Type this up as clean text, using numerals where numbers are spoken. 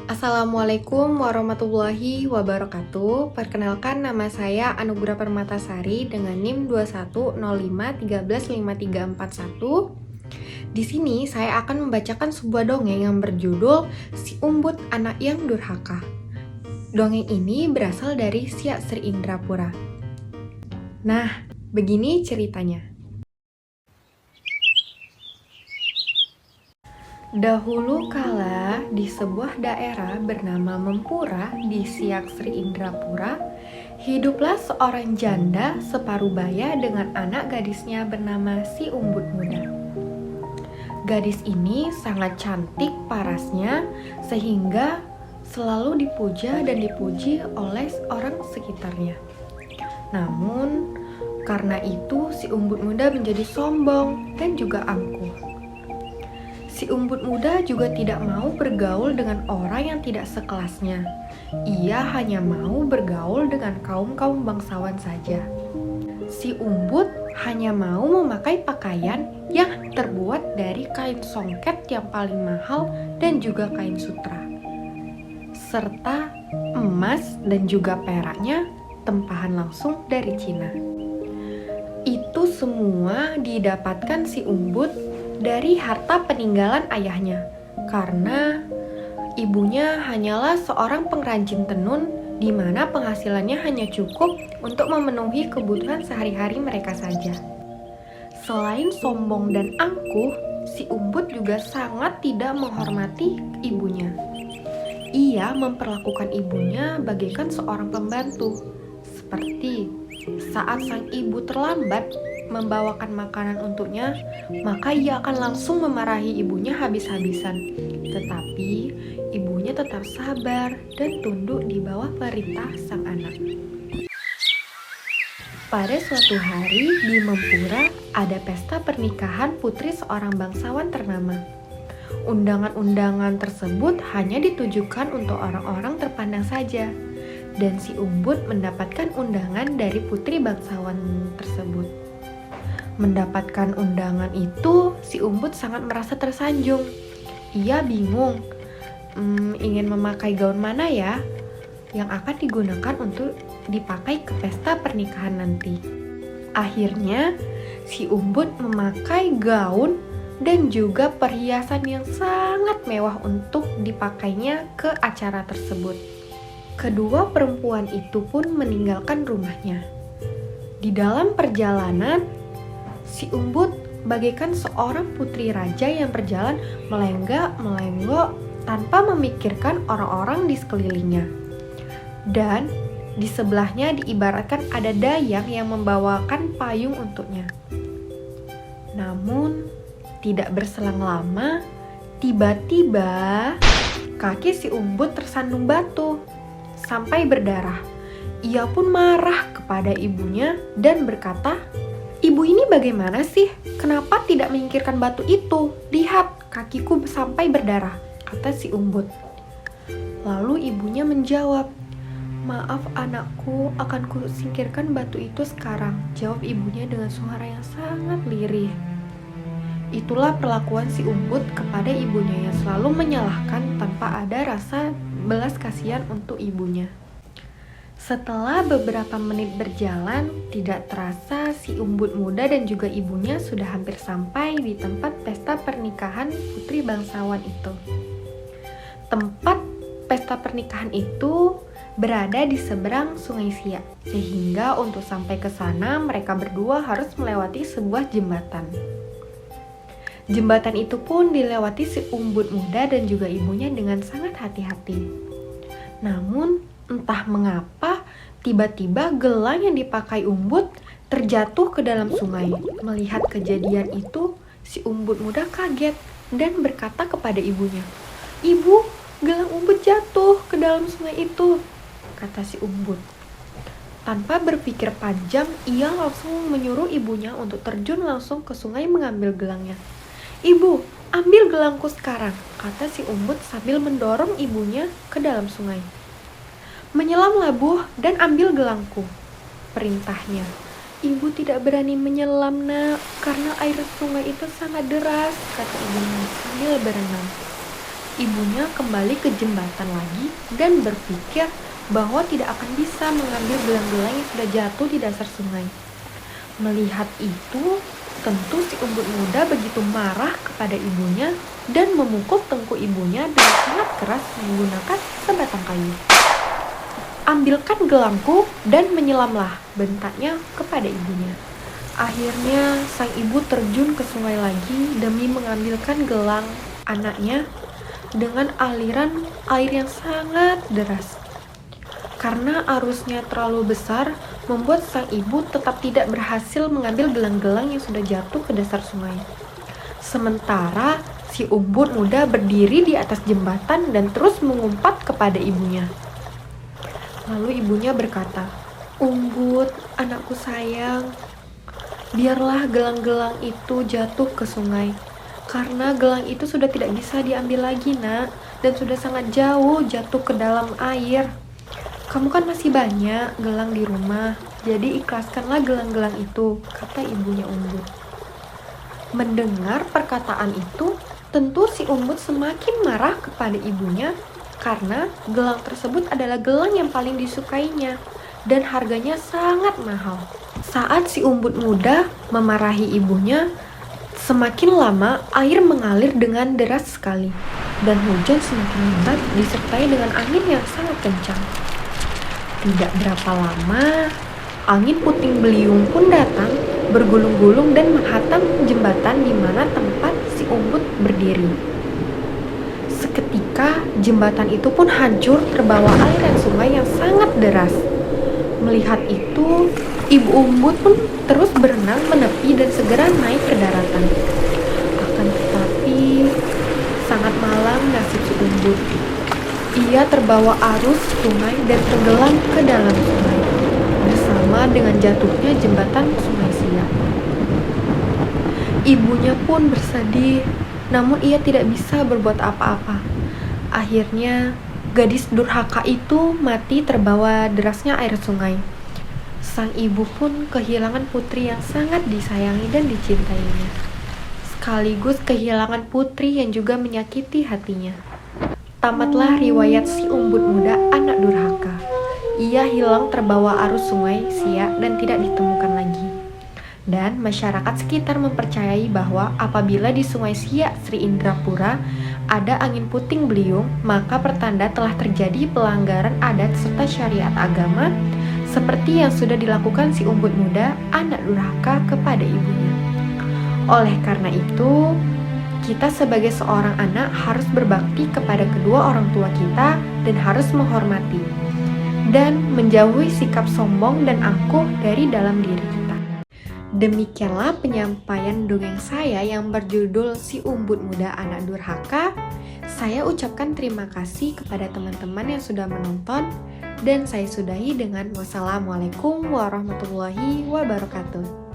Assalamualaikum warahmatullahi wabarakatuh. Perkenalkan, nama saya Anugrah Permatasari dengan NIM 2105135341. Di sini saya akan membacakan sebuah dongeng yang berjudul Si Umbut Anak yang Durhaka. Dongeng ini berasal dari Siak Sri Indrapura. Nah, begini ceritanya. Dahulu kala di sebuah daerah bernama Mempura di Siak Sri Indrapura, hiduplah seorang janda separuh baya dengan anak gadisnya bernama Si Umbut Muda. Gadis ini sangat cantik parasnya sehingga selalu dipuja dan dipuji oleh orang sekitarnya. Namun, karena itu Si Umbut Muda menjadi sombong dan juga angkuh. Si Umbut Muda juga tidak mau bergaul dengan orang yang tidak sekelasnya. Ia hanya mau bergaul dengan kaum-kaum bangsawan saja. Si Umbut hanya mau memakai pakaian yang terbuat dari kain songket yang paling mahal dan juga kain sutra, serta emas dan juga peraknya tempahan langsung dari Cina. Itu semua didapatkan si Umbut dari harta peninggalan ayahnya, karena ibunya hanyalah seorang pengrajin tenun di mana penghasilannya hanya cukup untuk memenuhi kebutuhan sehari-hari mereka saja. Selain sombong dan angkuh, si Umbut juga sangat tidak menghormati ibunya. Ia memperlakukan ibunya bagaikan seorang pembantu, seperti saat sang ibu terlambat membawakan makanan untuknya, maka ia akan langsung memarahi ibunya habis-habisan. Tetapi ibunya tetap sabar dan tunduk di bawah perintah sang anak. Pada suatu hari di Mempura ada pesta pernikahan putri seorang bangsawan ternama. Undangan-undangan tersebut hanya ditujukan untuk orang-orang terpandang saja, dan si Umbut mendapatkan undangan dari putri bangsawan tersebut. Mendapatkan undangan itu, si Umbut sangat merasa tersanjung. Ia bingung, ingin memakai gaun mana ya yang akan digunakan untuk dipakai ke pesta pernikahan nanti. Akhirnya, si Umbut memakai gaun dan juga perhiasan yang sangat mewah untuk dipakainya ke acara tersebut. Kedua perempuan itu pun meninggalkan rumahnya. Di dalam perjalanan, si Umbut bagaikan seorang putri raja yang berjalan melenggak-melenggok tanpa memikirkan orang-orang di sekelilingnya. Dan di sebelahnya diibaratkan ada dayang yang membawakan payung untuknya. Namun, tidak berselang lama, tiba-tiba kaki si Umbut tersandung batu sampai berdarah. Ia pun marah kepada ibunya dan berkata, "Ibu ini bagaimana sih? Kenapa tidak menyingkirkan batu itu? Lihat, kakiku sampai berdarah," kata si Umbut. Lalu ibunya menjawab, "Maaf anakku, akan ku singkirkan batu itu sekarang," jawab ibunya dengan suara yang sangat lirih. Itulah perlakuan si Umbut kepada ibunya yang selalu menyalahkan tanpa ada rasa belas kasihan untuk ibunya. Setelah beberapa menit berjalan, tidak terasa si Umbut Muda dan juga ibunya sudah hampir sampai di tempat pesta pernikahan putri bangsawan itu. Tempat pesta pernikahan itu berada di seberang Sungai Siak, sehingga untuk sampai ke sana mereka berdua harus melewati sebuah jembatan. Jembatan itu pun dilewati si Umbut Muda dan juga ibunya dengan sangat hati-hati. Namun, entah mengapa, tiba-tiba gelang yang dipakai Umbut terjatuh ke dalam sungai. Melihat kejadian itu, si Umbut Muda kaget dan berkata kepada ibunya, "Ibu, gelang Umbut jatuh ke dalam sungai itu," kata si Umbut. Tanpa berpikir panjang, ia langsung menyuruh ibunya untuk terjun langsung ke sungai mengambil gelangnya. "Ibu, ambil gelangku sekarang," kata si Umbut sambil mendorong ibunya ke dalam sungai. "Menyelamlah Bu dan ambil gelangku," perintahnya. "Ibu tidak berani menyelam nak, karena air sungai itu sangat deras," kata ibunya sambil berenang. ibunya kembali ke jembatan lagi dan berpikir bahwa tidak akan bisa mengambil gelang-gelang yang sudah jatuh di dasar sungai. Melihat itu, tentu si umbut muda begitu marah kepada ibunya dan memukul tengkuk ibunya dengan sangat keras menggunakan sebatang kayu. "Ambilkan gelangku dan menyelamlah," bentaknya kepada ibunya. Akhirnya sang ibu terjun ke sungai lagi demi mengambilkan gelang anaknya dengan aliran air yang sangat deras. Karena arusnya terlalu besar, membuat sang ibu tetap tidak berhasil mengambil gelang-gelang yang sudah jatuh ke dasar sungai. Sementara si umbut muda berdiri di atas jembatan dan terus mengumpat kepada ibunya. Lalu ibunya berkata, "Umbut, anakku sayang, biarlah gelang-gelang itu jatuh ke sungai. Karena gelang itu sudah tidak bisa diambil lagi, Nak, dan sudah sangat jauh jatuh ke dalam air. Kamu kan masih banyak gelang di rumah, jadi ikhlaskanlah gelang-gelang itu," kata ibunya umbut. Mendengar perkataan itu, tentu si umbut semakin marah kepada ibunya karena gelang tersebut adalah gelang yang paling disukainya dan harganya sangat mahal. Saat si umbut muda memarahi ibunya, semakin lama air mengalir dengan deras sekali dan hujan semakin lebat disertai dengan angin yang sangat kencang. Tidak berapa lama, angin puting beliung pun datang, bergulung-gulung dan menghantam jembatan di mana tempat si umbut berdiri. Seketika, jembatan itu pun hancur terbawa aliran sungai yang sangat deras. Melihat itu, ibu umbut pun terus berenang menepi dan segera naik ke daratan. Akan tetapi, sangat malang nasib si umbut. Ia terbawa arus sungai dan tenggelam ke dalam sungai, bersama dengan jatuhnya jembatan Sungai Siak. Ibunya pun bersedih, namun ia tidak bisa berbuat apa-apa. Akhirnya, gadis durhaka itu mati terbawa derasnya air sungai. Sang ibu pun kehilangan putri yang sangat disayangi dan dicintainya, sekaligus kehilangan putri yang juga menyakiti hatinya. Tamatlah riwayat si umbut muda anak durhaka. Ia hilang terbawa arus sungai Siak dan tidak ditemukan lagi. Dan masyarakat sekitar mempercayai bahwa apabila di sungai Siak Sri Indrapura ada angin puting beliung, maka pertanda telah terjadi pelanggaran adat serta syariat agama seperti yang sudah dilakukan si umbut muda anak durhaka kepada ibunya. Oleh karena itu, kita sebagai seorang anak harus berbakti kepada kedua orang tua kita dan harus menghormati dan menjauhi sikap sombong dan angkuh dari dalam diri kita. Demikianlah penyampaian dongeng saya yang berjudul Si Umbut Muda Anak Durhaka. Saya ucapkan terima kasih kepada teman-teman yang sudah menonton dan saya sudahi dengan wassalamualaikum warahmatullahi wabarakatuh.